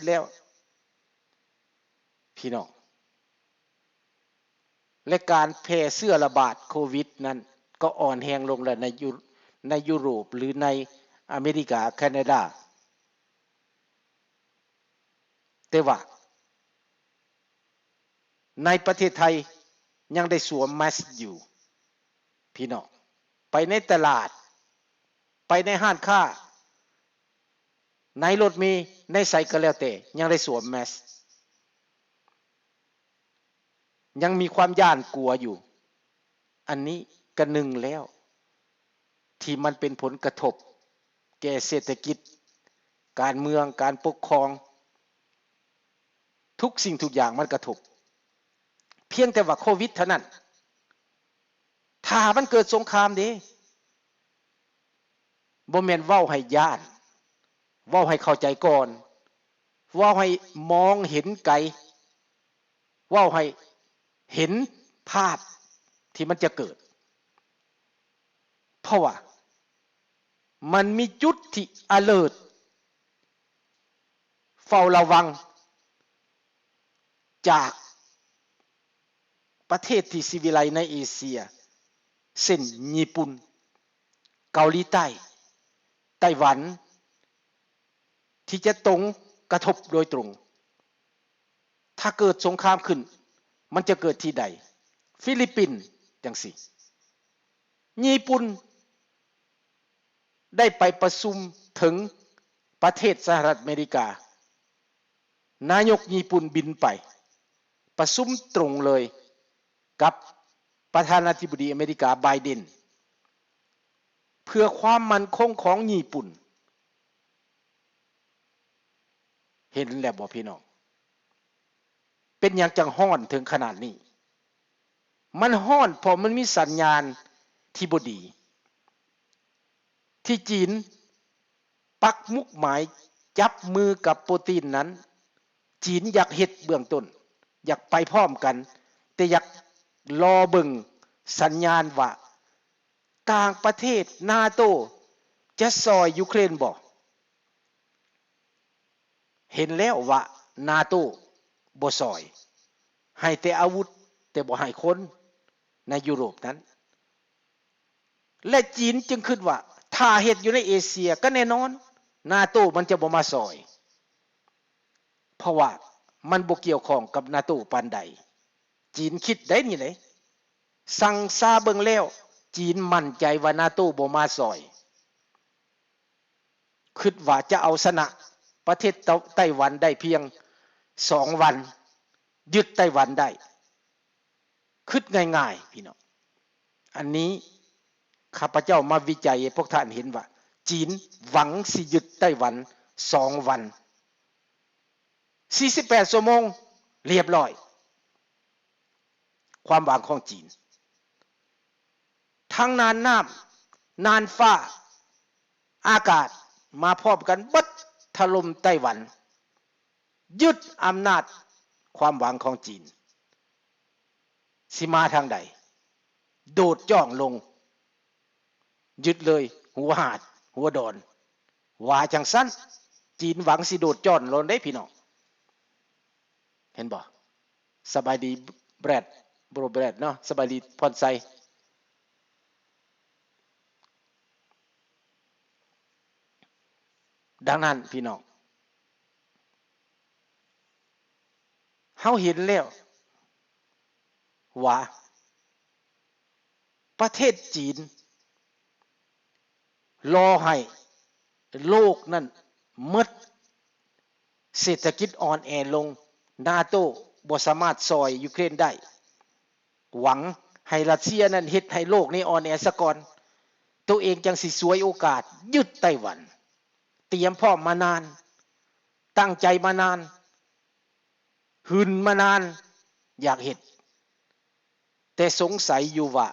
แล้วพี่น้องและการแพร่เชื้อระบาดโควิดนั้นก็อ่อนแรงลงแล้วในยุโรปหรือในอเมริกาแคนาดาแต่ว่าในประเทศไทยยังได้สวมแมสก์อยู่พี่น้องไปในตลาดไปในห้างค้าในรถมีในไสก็แล้วแต่ยังได้สวมแมสยังมีความย่านกลัวอยู่อันนี้ก็หนึ่งแล้วที่มันเป็นผลกระทบแก่เศรษฐกิจการเมืองการปกครองทุกสิ่งทุกอย่างมันกระทบเพียงแต่ว่าโควิดเท่านั้นถ้ามันเกิดสงครามเด้บ่แม่นเว้าให้ย่านเว้าให้เข้าใจก่อนเว้าให้มองเห็นไกลเว้าให้เห็นภาพที่มันจะเกิดเพราะว่ามันมีจุดที่ alert เฝ้าระวังจากประเทศที่สิวิไลในเอเชียเช่นญี่ปุ่นเกาหลีใต้ไต้หวันที่จะตรงกระทบโดยตรงถ้าเกิดสงครามขึ้นมันจะเกิดที่ใดฟิลิปปินส์จังสิญี่ปุ่นได้ไปประชุมถึงประเทศสหรัฐอเมริกานายกญี่ปุ่นบินไปประชุมตรงเลยกับประธานาธิบดีอเมริกาไบเดนเพื่อความมั่นคงของญี่ปุ่นเห็นแล้วบ่พี่น้องเป็นอย่างจังฮ้อนถึงขนาดนี้มันฮ้อนเพราะมันมีสัญญาณที่บ่ดีที่จีนปักมุกหมายจับมือกับปูตินนั้นจีนอยากเฮ็ดเบื้องต้นอยากไปพร้อมกันแต่อยากรอเบิ่งสัญญาณว่าต่างประเทศนาโตจะซอยยูเครนบ่เห็นแล้วว่านาโตบ่ซอยให้แต่อาวุธแต่บ่ให้คนในยุโรปนั้นและจีนจึงคิดว่าถ้าเฮ็ดอยู่ในเอเชียก็แน่นอนนาโตมันจะบ่มาซอยเพราะว่ามันบ่เกี่ยวข้องกับนาโตปานใดจีนคิดได้นี่เลยสั่งซาเบิ่งแล้วจีนมั่นใจว่านาโตบ่มาซอยคิดว่าจะเอาชนะประเทศไต้หวันได้เพียง2 วันยึดไต้หวันได้คิดง่ายๆพี่น้องอันนี้ข้าพเจ้ามาวิจัยให้พวกท่านเห็นว่าจีนหวังสิยึดไต้หวัน2 วัน48 ชั่วโมงเรียบร้อยความหวังของจีนทั้งน่านน้ำน่านฟ้าอากาศมาพร้อมกันบัดถล่มไต้หวันยึดอำนาจความหวังของจีนสิมาทางใดโดดจ้องลงยึดเลยหัวหาดหัวดอนว่าจังสั้นจีนหวังสิโดดจ้อนลงได้พี่น้องเห็นบ่สบายดีแบรดโบรแบรดเนาะสบายดีพรไซดังนั้นพี่น้องเฮาเห็นแล้วว่าประเทศจีนรอให้โลกนั้นหมดเศรษฐกิจอ่อนแอลงนาโตบ่สามารถซอยยูเครนได้หวังให้รัสเซียนั้นเฮ็ดให้โลกนี้อ่อนแอซะก่อนตัวเองจังสิสวยโอกาสยึดไต้หวันเตรียมพร้อมมานานตั้งใจมานานหึนมานานอยากเฮ็ดแต่สงสัยอยู่ว่า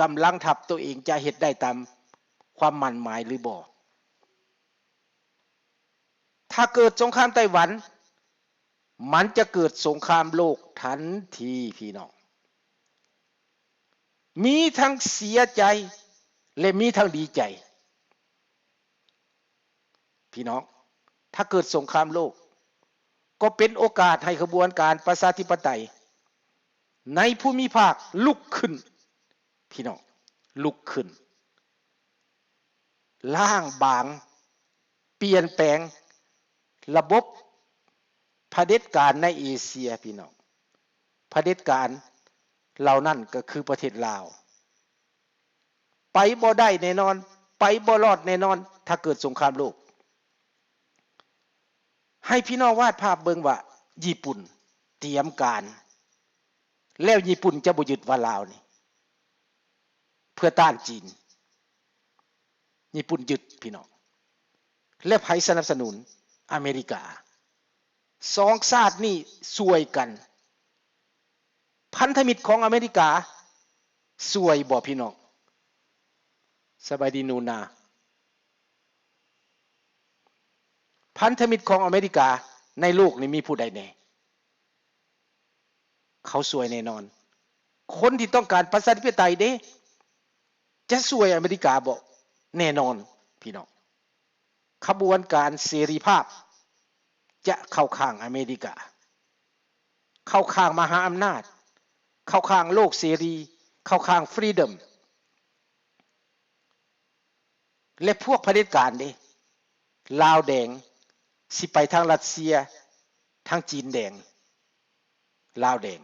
กำลังทัพตัวเองจะเฮ็ดได้ตามความมั่นหมายหรือบ่ถ้าเกิดสงครามไต้หวันมันจะเกิดสงครามโลกทันทีพี่น้องมีทั้งเสียใจและมีทั้งดีใจพี่น้องถ้าเกิดสงครามโลก ก็เป็นโอกาสให้ขบวนการประชาธิปไตยในภูมิภาคลุกขึ้นพี่น้องลุกขึ้นล้างบางเปลี่ยนแปลงระบบเผด็จการในเอเชียพี่น้องเผด็จการเหล่านั้นก็คือประเทศลาวไปบ่ได้แน่นอนไปบ่รอดแน่นอนถ้าเกิดสงครามโลกให้พี่น้องวาดภาพเบิ่งว่าญี่ปุ่นเตรียมการแล้วญี่ปุ่นจะบ่ยึดว่าลาวนี่เพื่อต้านจีนญี่ปุ่นยึดพี่น้องและไผสนับสนุนอเมริกาสองชาตินี่ซวยกันพันธมิตรของอเมริกาซวยบ่พี่น้องสบายดีนูนาพันธมิตรของอเมริกาในโลกนี้มีผู้ใดแน่เขาซวยแน่นอนคนที่ต้องการประชาธิปไตยเด้จะซวยอเมริกาบ่แน่นอนพี่น้องขบวนการเสรีภาพจะเข้าข้างอเมริกาเข้าข้างมหาอำนาจเข้าข้างโลกเสรีเข้าข้างฟรีดอมและพวกเผด็จการเด้ลาวแดงสิไปทางรัสเซียทางจีนแดงลาวแดง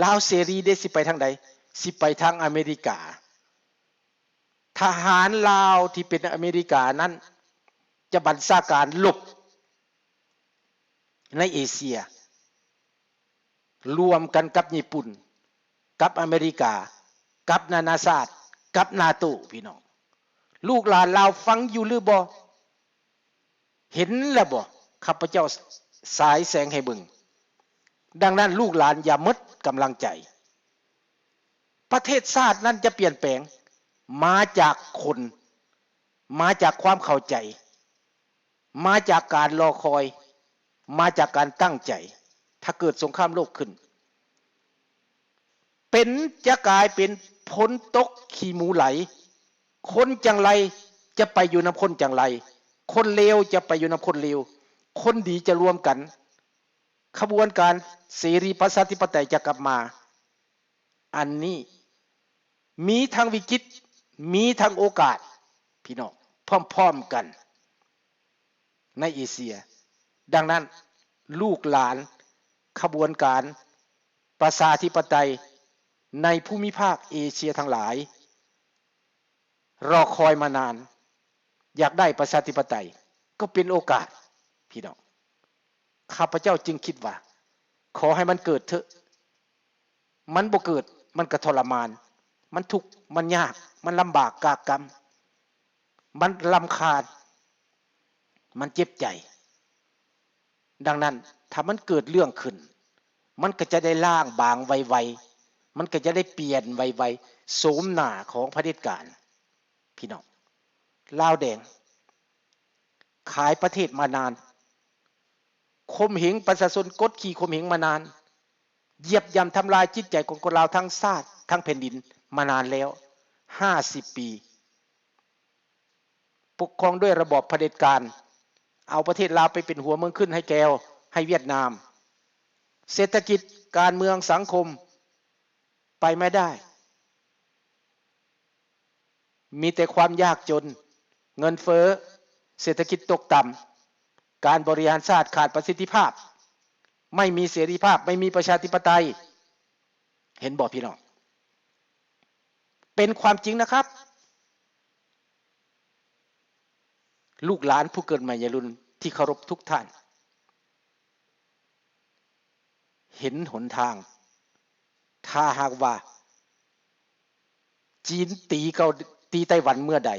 ลาวเสรีเด้สิไปทางใดสิไปทางอเมริกาทหารลาวที่เป็นอเมริกานั้นจะบัญชาการลบในเอเชียรวมกันกับญี่ปุ่นกับอเมริกากับนานาชาติกับนาโตพี่น้องลูกหลานลาวฟังอยู่หรือบ่เห็นแล้วบ่ข้าพเจ้าสายแสงให้เบิ่งดังนั้นลูกหลานอย่าหมดกำลังใจประเทศชาตินั้นจะเปลี่ยนแปลงมาจากคนมาจากความเข้าใจมาจากการรอคอยมาจากการตั้งใจถ้าเกิดสงครามโลกขึ้นเป็นจะกลายเป็นฝนตกขี้หมูไหลคนจังไรจะไปอยู่นำคนจังไรคนเลวจะไปอยู่นำคนเลวคนดีจะรวมกันขบวนการเสรีประชาธิปไตยจะกลับมาอันนี้มีทั้งวิกฤตมีทั้งโอกาสพี่น้องพร้อมๆกันในเอเชียดังนั้นลูกหลานขบวนการประชาธิปไตยในภูมิภาคเอเชียทั้งหลายรอคอยมานานอยากได้ประชาธิปไตยก็เป็นโอกาสพี่น้องข้าพเจ้าจึงคิดว่าขอให้มันเกิดเถอะมันบ่เกิดมันก็ทรมานมันทุกข์มันยากมันลำบากกากกรรมมันรำคาญมันเจ็บใจดังนั้นถ้ามันเกิดเรื่องขึ้นมันก็จะได้ล้างบางไวๆมันก็จะได้เปลี่ยนไวๆโสมหน้าของเผด็จการพี่น้องลาวแดงขายประเทศมานานข่มเหงประชาชนกดขี่ข่มเหงมานานเหยียบย่ำทำลายจิตใจของคนลาวทั้งชาติทั้งแผ่นดินมานานแล้ว50 ปีปกครองด้วยระบอบเผด็จการเอาประเทศลาวไปเป็นหัวเมืองขึ้นให้แก้วให้เวียดนามเศรษฐกิจการเมืองสังคมไปไม่ได้มีแต่ความยากจนเงินเฟ้อเศรษฐกิจตกต่ำการบริหารชาติขาดประสิทธิภาพไม่มีเสรีภาพไม่มีประชาธิปไตยเห็นบ่พี่น้องเป็นความจริงนะครับลูกหลานผู้เกิดใหม่ยรุ่นที่เคารพทุกท่านเห็นหนทางถ้าหากว่าจีนตีไต้หวันเมื่อใด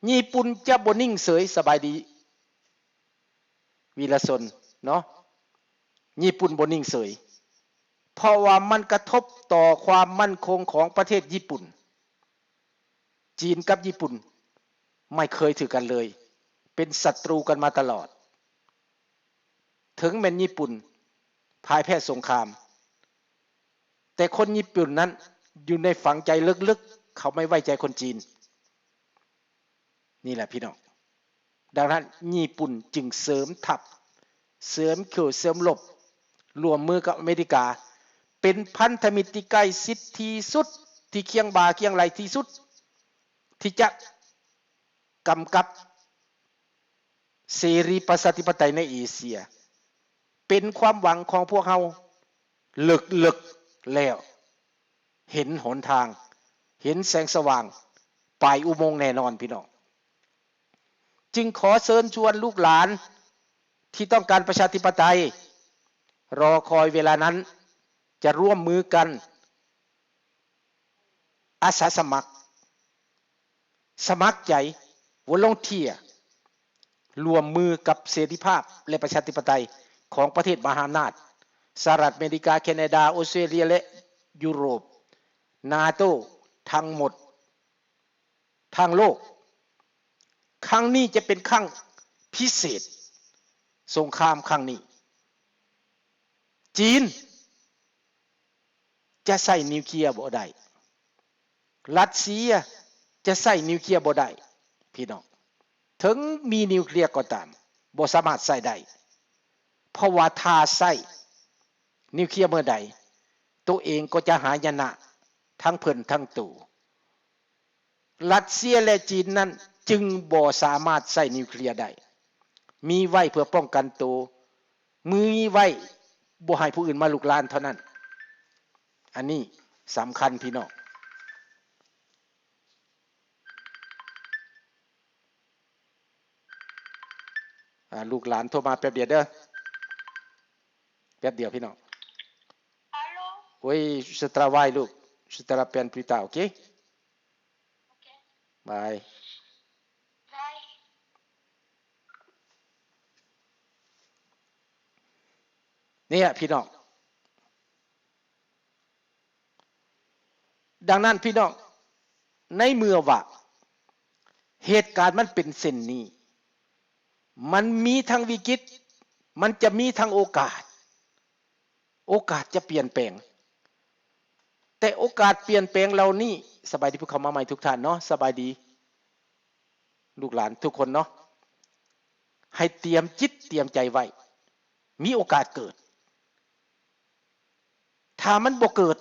ญี่ปุ่นจะบ่นิ่งเฉยสบายดีวีรชนเนาะญี่ปุ่นบ่นิ่งเฉยเพราะว่ามันกระทบต่อความมั่นคงของประเทศญี่ปุ่นจีนกับญี่ปุ่นไม่เคยถือกันเลยเป็นศัตรูกันมาตลอดถึงแม้ญี่ปุ่นพ่ายแพ้สงครามแต่คนญี่ปุ่นนั้นอยู่ในฝังใจลึกๆเขาไม่ไว้ใจคนจีนนี่แหละพี่น้องดังนั้นญี่ปุ่นจึงเสริมทัพ เสริมเขื่อเสริมลบรวมมือกับอเมริกาเป็นพันธมิตรที่ใกล้ชิดที่สุดที่เคียงบ่าเคียงไหลที่สุดที่จะกำกับเสรีประชาธิปไตยในเอเชียเป็นความหวังของพวกเราลึกๆแล้วเห็นหนทางเห็นแสงสว่างปลายอุโมงค์แน่นอนพี่น้องจึงขอเชิญชวนลูกหลานที่ต้องการประชาธิปไตยรอคอยเวลานั้นจะร่วมมือกันอาสาสมัครสมัครใจวอลงเทียรวมมือกับเสรีภาพและประชาธิปไตยของประเทศมหาอำนาจสหรัฐอเมริกาแคนาดาออสเตรเลียและยุโรปนาโตทั้งหมดทางโลกครั้งนี้จะเป็นครั้งพิเศษสงครามครั้งนี้จีนจะใส่นิวเคลียร์บ่ได้รัสเซียจะใส่นิวเคลียร์บ่ได้พี่น้องถึงมีนิวเคลียร์ก็ตามบ่สามารถใส่ได้เพราะว่าถ้าใส่นิวเคลียร์เมื่อใดตัวเองก็จะหายนะทั้งเพิ่นทั้งตู่รัสเซียและจีนนั้นจึงบ่สามารถใส่นิวเคลียร์ได้มีไว้เพื่อป้องกันตัวมือไว้บ่ให้ผู้อื่นมาลุกลานเท่านั้นอันนี้สำคัญพี่น้องลูกหลานโทรมาแป๊บเดียวเด้อแป๊บเดียวพี่น้อง Aló, Hoy se trabaja, look. Se trabaja en Twitter, ¿ok? ok, Bye. bye. เนี่ยพี่น้องดังนั้นพี่น้องในเมื่อว่าเหตุการณ์มันเป็นเส้นนี้มันมีทั้งวิกฤตมันจะมีทั้งโอกาสจะเปลี่ยนแปลงแต่โอกาสเปลี่ยนแปลงเรานี่สบายดีผู้เข้ามาใหม่ทุกท่านเนาะสบายดีลูกหลานทุกคนเนาะให้เตรียมจิตเตรียมใจไว้มีโอกาสเกิดถ้ามันบ่เกิด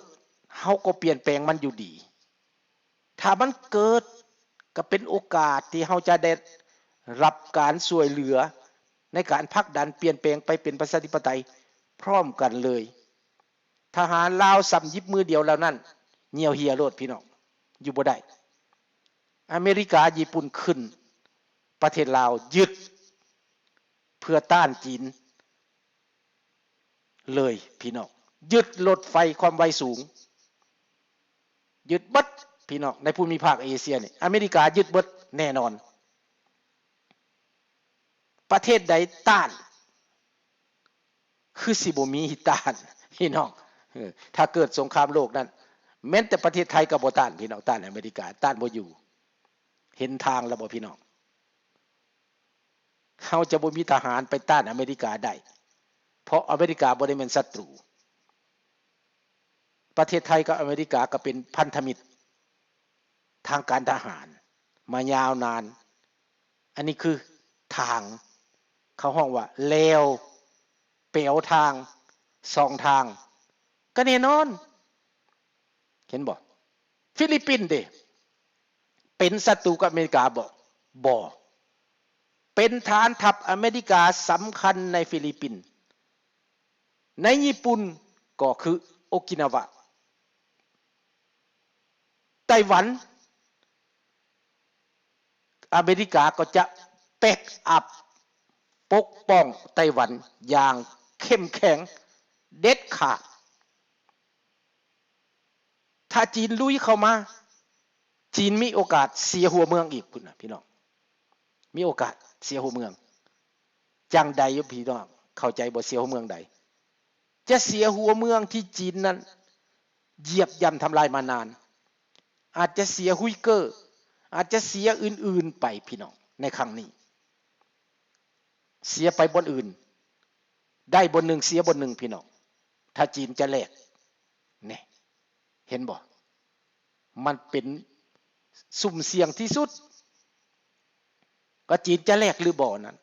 เฮาก็เปลี่ยนแปลงมันอยู่ดีถ้ามันเกิดก็เป็นโอกาสที่เฮาจะได้รับการช่วยเหลือในการผลักดันเปลี่ยนแปลงไปเป็นประชาธิปไตยพร้อมกันเลยทหารลาวสำยิบมือเดียวแล้วนั่นเหี่ยวเหี่ยโลดพี่น้องอยู่บ่ได้อเมริกาญี่ปุ่นขึ้นประเทศลาวยึดเพื่อต้านจีนเลยพี่น้องยึดรถไฟความไวสูงยึดบัดพี่น้องในภูมิภาคเอเชียนี่อเมริกายึดบัดแน่นอนประเทศใดต้านคือสิบ่มีต้านพี่น้องถ้าเกิดสงครามโลกนั้นแม้แต่ประเทศไทยก็บ่ต้านพี่น้องต้านอเมริกาต้านบ่อยู่เห็นทางแล้วบ่พี่น้องเฮาจะบ่มีทหารไปต้านอเมริกาได้เพราะอเมริกาบ่ได้เป็นศัตรูประเทศไทยกับอเมริกาก็เป็นพันธมิตรทางการทหารมายาวนานอันนี้คือทางเขาห้องว่าเลวเปลวทางสองทางก็แน่นอนเห็นบ่ฟิลิปปินส์เด้เป็นศัตรูกับอเมริกาบ่เป็นฐานทัพอเมริกาสำคัญในฟิลิปปินส์ในญี่ปุ่นก็คือโอกินาวะไต้หวันอเมริกาก็จะแบ็กอัพปกป้องไต้หวันอย่างเข้มแข็งเด็ดขาดถ้าจีนลุยเข้ามาจีนมีโอกาสเสียหัวเมืองอีกพุ่นน่ะพี่น้องมีโอกาสเสียหัวเมืองจังใดอยู่พี่น้องเข้าใจบ่เสียหัวเมืองใดจะเสียหัวเมืองที่จีนนั้นเหยียบย่ำทำลายมานานอาจจะเสียฮุยเกอร์อาจจะเสียอื่นๆไปพี่น้องในครั้งนี้เสียไปบนอื่นได้บนหนึ่งเสียบนหนึ่งพี่น้องถ้าจีนจะแลกเนี่ยเห็นบ่มันเป็นสุ่มเสี่ยงที่สุดก็จีนจะแลกหรือบ่นั้น